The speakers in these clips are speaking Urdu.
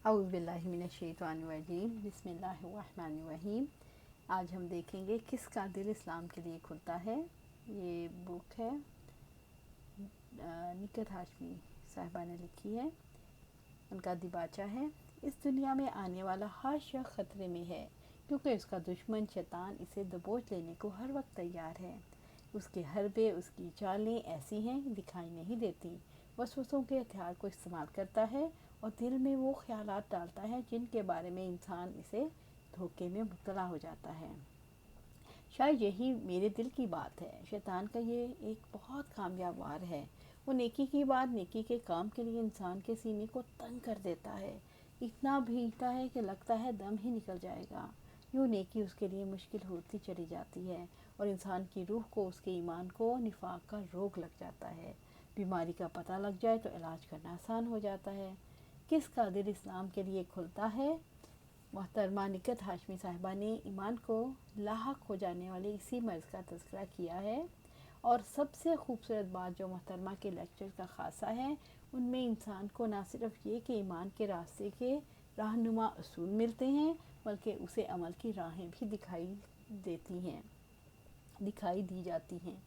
اعوذ باللہ من الشیطان الرجیم، بسم اللہ الرحمن الرحیم۔ آج ہم دیکھیں گے کس کا دل اسلام کے لیے کھلتا ہے۔ یہ بک ہے نکہت ہاشمی صاحبہ نے لکھی ہے، ان کا دیباچہ ہے۔ اس دنیا میں آنے والا ہر شخص خطرے میں ہے، کیونکہ اس کا دشمن شیطان اسے دبوچ لینے کو ہر وقت تیار ہے۔ اس کے حربے، اس کی چالیں ایسی ہیں دکھائی نہیں دیتی۔ وسوسوں کے ہتھیار کو استعمال کرتا ہے اور دل میں وہ خیالات ڈالتا ہے جن کے بارے میں انسان اسے دھوکے میں مبتلا ہو جاتا ہے۔ شاید یہی میرے دل کی بات ہے۔ شیطان کا یہ ایک بہت کامیاب وار ہے۔ وہ نیکی کی بات، نیکی کے کام کے لیے انسان کے سینے کو تنگ کر دیتا ہے۔ اتنا بھیجتا ہے کہ لگتا ہے دم ہی نکل جائے گا۔ یوں نیکی اس کے لیے مشکل ہوتی چلی جاتی ہے اور انسان کی روح کو، اس کے ایمان کو نفاق کا روگ لگ جاتا ہے۔ بیماری کا پتہ لگ جائے تو علاج کرنا آسان ہو جاتا ہے۔ کس کا دل اسلام کے لیے کھلتا ہے؟ محترمہ نکہت ہاشمی صاحبہ نے ایمان کو لاحق ہو جانے والے اسی مرض کا تذکرہ کیا ہے، اور سب سے خوبصورت بات جو محترمہ کے لیکچر کا خاصہ ہے، ان میں انسان کو نہ صرف یہ کہ ایمان کے راستے کے رہنما اصول ملتے ہیں، بلکہ اسے عمل کی راہیں بھی دکھائی دی جاتی ہیں۔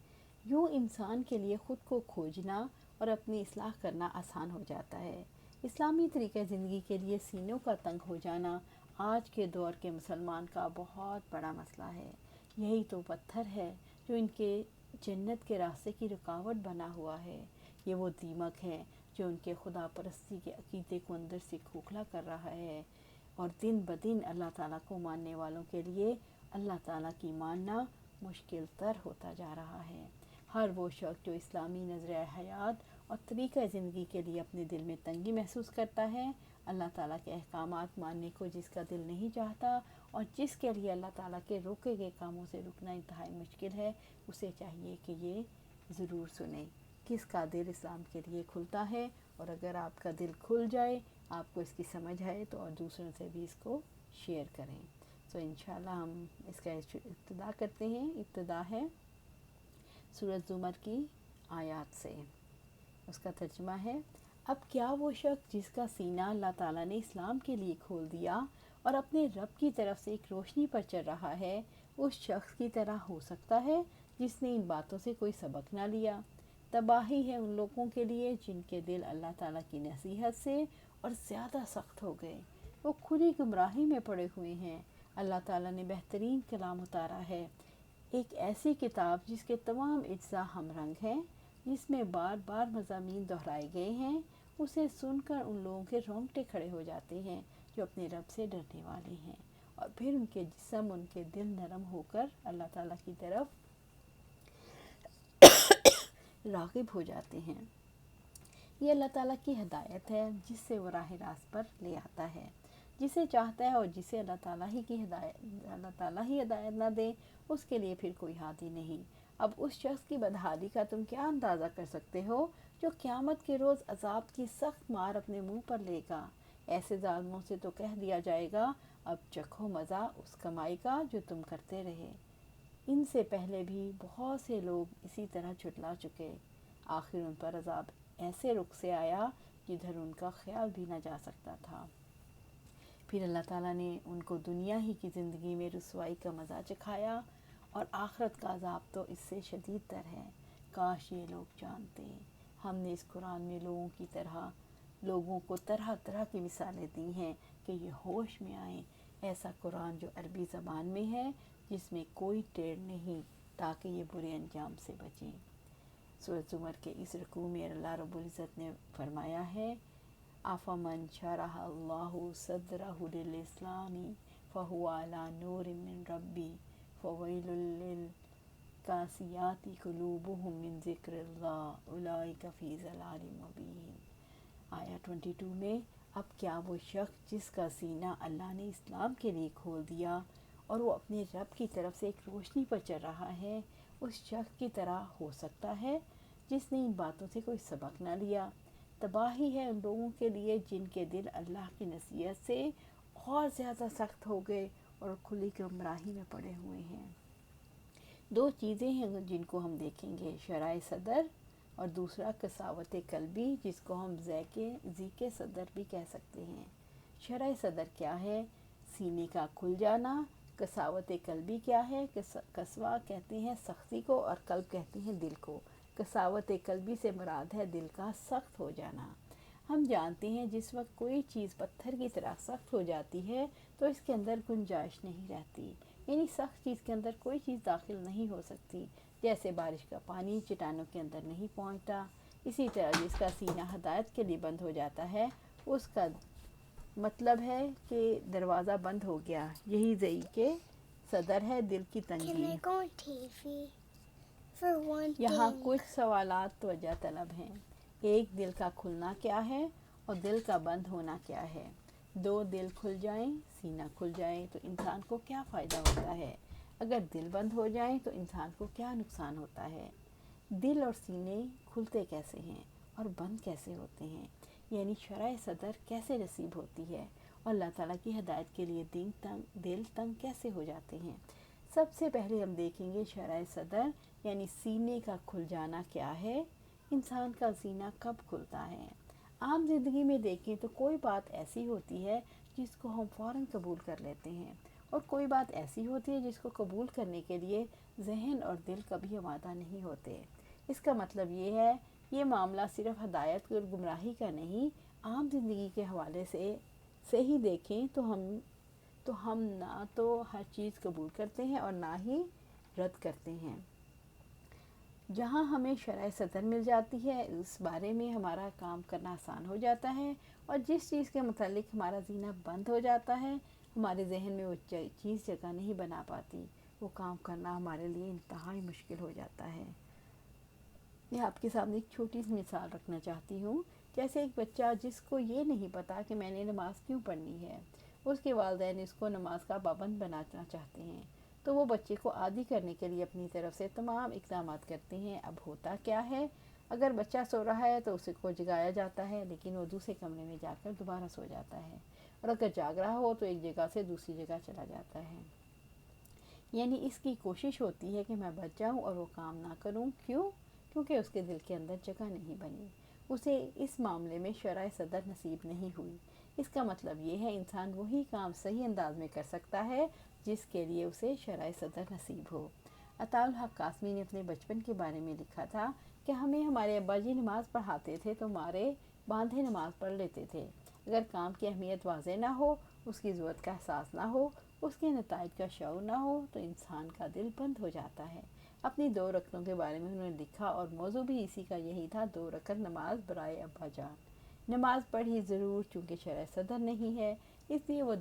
یوں انسان کے لیے خود کو کھوجنا اور اپنی اصلاح کرنا آسان ہو جاتا ہے۔ اسلامی طریقہ زندگی کے لیے سینوں کا تنگ ہو جانا آج کے دور کے مسلمان کا بہت بڑا مسئلہ ہے۔ یہی تو پتھر ہے جو ان کے جنت کے راستے کی رکاوٹ بنا ہوا ہے۔ یہ وہ دیمک ہے جو ان کے خدا پرستی کے عقیدے کو اندر سے کھوکھلا کر رہا ہے، اور دن بدن اللہ تعالیٰ کو ماننے والوں کے لیے اللہ تعالیٰ کی ماننا مشکل تر ہوتا جا رہا ہے۔ ہر وہ شخص جو اسلامی نظریہ حیات اور طریقہ زندگی کے لیے اپنے دل میں تنگی محسوس کرتا ہے، اللہ تعالیٰ کے احکامات ماننے کو جس کا دل نہیں چاہتا اور جس کے لیے اللہ تعالیٰ کے روکے گئے کاموں سے رکنا انتہائی مشکل ہے، اسے چاہیے کہ یہ ضرور سنیں کس کا دل اسلام کے لیے کھلتا ہے۔ اور اگر آپ کا دل کھل جائے، آپ کو اس کی سمجھ آئے، تو اور دوسروں سے بھی اس کو شیئر کریں۔ تو انشاءاللہ ہم اس کا ابتدا کرتے ہیں۔ ابتدا ہے سورۃ زمر کی آیات سے۔ اس کا ترجمہ ہے: اب کیا وہ شخص جس کا سینہ اللہ تعالیٰ نے اسلام کے لیے کھول دیا اور اپنے رب کی طرف سے ایک روشنی پر چل رہا ہے، اس شخص کی طرح ہو سکتا ہے جس نے ان باتوں سے کوئی سبق نہ لیا؟ تباہی ہے ان لوگوں کے لیے جن کے دل اللہ تعالیٰ کی نصیحت سے اور زیادہ سخت ہو گئے۔ وہ کھلی گمراہی میں پڑے ہوئے ہیں۔ اللہ تعالیٰ نے بہترین کلام اتارا ہے، ایک ایسی کتاب جس کے تمام اجزاء ہم رنگ ہیں، جس میں بار بار مضامین دہرائے گئے ہیں۔ اسے سن کر ان لوگوں کے رونگٹے کھڑے ہو جاتے ہیں جو اپنے رب سے ڈرنے والے ہیں، اور پھر ان کے جسم، ان کے دل نرم ہو کر اللہ تعالیٰ کی طرف راغب ہو جاتے ہیں۔ یہ اللہ تعالیٰ کی ہدایت ہے جس سے وہ راہ راست پر لے آتا ہے، جسے چاہتا ہے، اور جسے اللہ تعالیٰ ہی ہدایت نہ دے، اس کے لیے پھر کوئی ہادی نہیں۔ اب اس شخص کی بدحالی کا تم کیا اندازہ کر سکتے ہو جو قیامت کے روز عذاب کی سخت مار اپنے منہ پر لے گا؟ ایسے ظالموں سے تو کہہ دیا جائے گا، اب چکھو مزہ اس کمائی کا جو تم کرتے رہے۔ ان سے پہلے بھی بہت سے لوگ اسی طرح جھٹلا چکے، آخر ان پر عذاب ایسے رخ سے آیا جدھر ان کا خیال بھی نہ جا سکتا تھا۔ پھر اللہ تعالیٰ نے ان کو دنیا ہی کی زندگی میں رسوائی کا مزہ چکھایا، اور آخرت کا عذاب تو اس سے شدید تر ہے۔ کاش یہ لوگ جانتے۔ ہم نے اس قرآن میں لوگوں کو طرح طرح کی مثالیں دی ہیں کہ یہ ہوش میں آئیں۔ ایسا قرآن جو عربی زبان میں ہے، جس میں کوئی ٹیڑھ نہیں، تاکہ یہ برے انجام سے بچیں۔ سورۃ زمر کے اس رکوع میں اللہ رب العزت نے فرمایا ہے: أَفَمَنْ شَرَحَ اللَّهُ صَدْرَهُ لِلْإِسْلَامِ فَهُوَ عَلَى نُورٍ مِّن رَبِّهِ فَوَيْلٌ لِّلْقَاسِيَاتِ قُلُوبُهُم مِّن ذِكْرِ اللَّهِ أُولَٰئِكَ فِي ضَلَالٍ مُّبِينٍ۔ آیا 22 میں: اب کیا وہ شخص جس کا سینہ اللہ نے اسلام کے لیے کھول دیا اور وہ اپنے رب کی طرف سے ایک روشنی پر چل رہا ہے، اس شخص کی طرح ہو سکتا ہے جس نے ان باتوں سے کوئی سبق نہ لیا؟ تباہی ہے ان لوگوں کے لیے جن کے دل اللہ کی نصیحت سے اور زیادہ سخت ہو گئے اور کھلی گمراہی میں پڑے ہوئے ہیں۔ دو چیزیں ہیں جن کو ہم دیکھیں گے: شرح صدر، اور دوسرا قساوت قلبی، جس کو ہم ضیق صدر بھی کہہ سکتے ہیں۔ شرح صدر کیا ہے؟ سینے کا کھل جانا۔ قساوت قلبی کیا ہے؟ قسوہ کہتے ہیں سختی کو اور قلب کہتے ہیں دل کو۔ قساوت قلبی سے مراد ہے دل کا سخت ہو جانا۔ ہم جانتے ہیں جس وقت کوئی چیز پتھر کی طرح سخت ہو جاتی ہے تو اس کے اندر گنجائش نہیں رہتی، یعنی سخت چیز کے اندر کوئی چیز داخل نہیں ہو سکتی، جیسے بارش کا پانی چٹانوں کے اندر نہیں پہنچتا۔ اسی طرح جس کا سینہ ہدایت کے لیے بند ہو جاتا ہے اس کا مطلب ہے کہ دروازہ بند ہو گیا۔ یہی ضعیف کے صدر ہے، دل کی تنگی۔ یہاں کچھ سوالات توجہ طلب ہیں۔ ایک، دل کا کھلنا کیا ہے اور دل کا بند ہونا کیا ہے؟ دو، دل کھل جائیں، سینہ کھل جائیں تو انسان کو کیا فائدہ ہوتا ہے؟ اگر دل بند ہو جائیں تو انسان کو کیا نقصان ہوتا ہے؟ دل اور سینے کھلتے کیسے ہیں اور بند کیسے ہوتے ہیں؟ یعنی شرح صدر کیسے نصیب ہوتی ہے اور اللہ تعالیٰ کی ہدایت کے لیے دل تنگ کیسے ہو جاتے ہیں؟ سب سے پہلے ہم دیکھیں گے شرح صدر یعنی سینے کا کھل جانا کیا ہے۔ انسان کا سینہ کب کھلتا ہے؟ عام زندگی میں دیکھیں تو کوئی بات ایسی ہوتی ہے جس کو ہم فوراً قبول کر لیتے ہیں، اور کوئی بات ایسی ہوتی ہے جس کو قبول کرنے کے لیے ذہن اور دل کبھی آمادہ نہیں ہوتے۔ اس کا مطلب یہ ہے، یہ معاملہ صرف ہدایت اور گمراہی کا نہیں، عام زندگی کے حوالے سے ہی دیکھیں تو ہم نہ تو ہر چیز قبول کرتے ہیں اور نہ ہی رد کرتے ہیں۔ جہاں ہمیں شرح صدر مل جاتی ہے اس بارے میں ہمارا کام کرنا آسان ہو جاتا ہے، اور جس چیز کے متعلق ہمارا سینہ بند ہو جاتا ہے ہمارے ذہن میں وہ چیز جگہ نہیں بنا پاتی، وہ کام کرنا ہمارے لیے انتہائی مشکل ہو جاتا ہے۔ میں آپ کے سامنے ایک چھوٹی سی مثال رکھنا چاہتی ہوں۔ جیسے ایک بچہ جس کو یہ نہیں پتا کہ میں نے نماز کیوں پڑھنی ہے، اس کے والدین اس کو نماز کا پابند بنانا چاہتے ہیں، تو وہ بچے کو عادی کرنے کے لیے اپنی طرف سے تمام اقدامات کرتے ہیں۔ اب ہوتا کیا ہے، اگر بچہ سو رہا ہے تو اسے کو جگایا جاتا ہے، لیکن وہ دوسرے کمرے میں جا کر دوبارہ سو جاتا ہے، اور اگر جاگ رہا ہو تو ایک جگہ سے دوسری جگہ چلا جاتا ہے۔ یعنی اس کی کوشش ہوتی ہے کہ میں بچ جاؤں اور وہ کام نہ کروں۔ کیونکہ اس کے دل کے اندر جگہ نہیں بنی، اسے اس معاملے میں شرح صدر نصیب نہیں ہوئی۔ اس کا مطلب یہ ہے انسان وہی کام صحیح انداز میں کر سکتا ہے جس کے لیے اسے شرح صدر نصیب ہو۔ عطاء الحق قاسمی نے اپنے بچپن کے بارے میں لکھا تھا کہ ہمیں ہمارے ابا جی نماز پڑھاتے تھے تو ہمارے باندھے نماز پڑھ لیتے تھے۔ اگر کام کی اہمیت واضح نہ ہو، اس کی ضرورت کا احساس نہ ہو، اس کے نتائج کا شعور نہ ہو تو انسان کا دل بند ہو جاتا ہے۔ اپنی 2 رکعتوں کے بارے میں انہوں نے لکھا، اور موضوع بھی اسی کا یہی تھا، 2 رکعت نماز برائے ابا جان۔ نماز پڑھی ضرور، چونکہ شرح صدر نہیں ہے، اس لیے وہ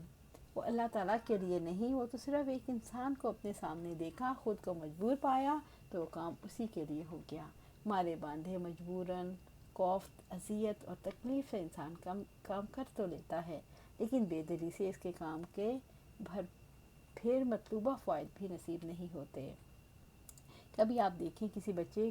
اللہ تعالیٰ کے لیے نہیں، وہ تو صرف ایک انسان کو اپنے سامنے دیکھا، خود کو مجبور پایا تو وہ کام اسی کے لیے ہو گیا۔ مارے باندھے مجبوراً، کوفت، اذیت اور تکلیف سے انسان کام کر تو لیتا ہے، لیکن بے دلی سے اس کے کام کے پھر مطلوبہ فوائد بھی نصیب نہیں ہوتے۔ کبھی آپ دیکھیں کسی بچے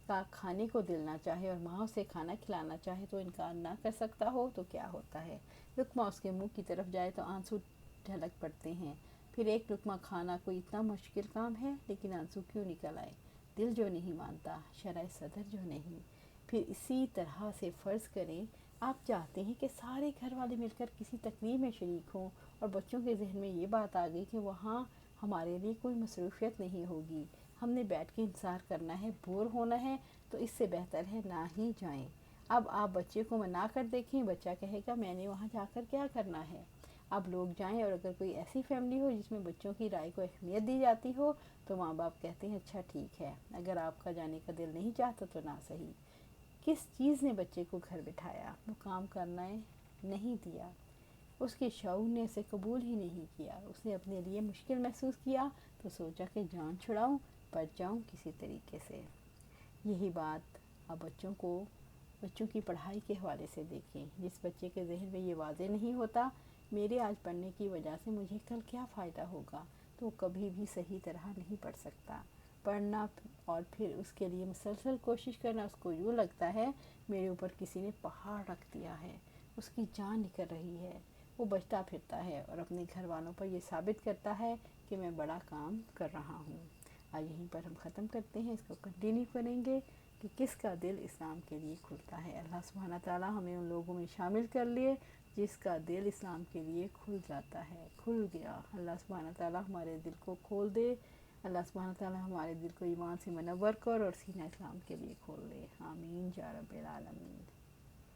کا کھانے کو دل نہ چاہے اور ماں اسے کھانا کھلانا چاہے تو انکار نہ کر سکتا ہو تو کیا ہوتا ہے؟ لقمہ اس کے منہ کی طرف جائے تو آنسو ڈھلک پڑتے ہیں۔ پھر ایک لقمہ کھانا کوئی اتنا مشکل کام ہے، لیکن آنسو کیوں نکل آئے؟ دل جو نہیں مانتا، شرح صدر جو نہیں۔ پھر اسی طرح سے فرض کریں آپ چاہتے ہیں کہ سارے گھر والے مل کر کسی تقریب میں شریک ہوں، اور بچوں کے ذہن میں یہ بات آ گئی کہ وہاں ہمارے لیے کوئی مصروفیت نہیں ہوگی، ہم نے بیٹھ کے انتظار کرنا ہے، بور ہونا ہے، تو اس سے بہتر ہے نہ ہی جائیں۔ اب آپ بچے کو منا کر دیکھیں، بچہ کہے گا میں نے وہاں جا کر کیا کرنا ہے؟ اب لوگ جائیں، اور اگر کوئی ایسی فیملی ہو جس میں بچوں کی رائے کو اہمیت دی جاتی ہو تو ماں باپ کہتے ہیں اچھا ٹھیک ہے، اگر آپ کا جانے کا دل نہیں چاہتا تو نہ صحیح۔ کس چیز نے بچے کو گھر بٹھایا؟ وہ کام کرنا نہیں دیا، اس کے شعور نے اسے قبول ہی نہیں کیا، اس نے اپنے لیے مشکل محسوس کیا تو سوچا کہ جان چھڑاؤں، بچ جاؤں کسی طریقے سے۔ یہی بات اب بچوں کی پڑھائی کے حوالے سے دیکھیں۔ جس بچے کے ذہن میں یہ واضح نہیں ہوتا میرے آج پڑھنے کی وجہ سے مجھے کل کیا فائدہ ہوگا، تو وہ کبھی بھی صحیح طرح نہیں پڑھ سکتا۔ پڑھنا اور پھر اس کے لیے مسلسل کوشش کرنا، اس کو یوں لگتا ہے میرے اوپر کسی نے پہاڑ رکھ دیا ہے، اس کی جان نکل رہی ہے، وہ بچتا پھرتا ہے اور اپنے گھر والوں پر یہ ثابت کرتا ہے کہ میں بڑا کام کر رہا ہوں۔ آج یہیں پر ہم ختم کرتے ہیں، اس کو کنٹینیو کریں گے کہ کس کا دل اسلام کے لیے کھلتا ہے۔ اللہ سبحانہ تعالیٰ ہمیں ان لوگوں میں شامل کر لیے جس کا دل اسلام کے لیے کھل جاتا ہے، کھل گیا۔ اللہ سبحانہ تعالیٰ ہمارے دل کو کھول دے، اللہ سبحانہ تعالیٰ ہمارے دل کو ایمان سے منور کر اور سینہ اسلام کے لیے کھول دے، آمین یا رب العالمین۔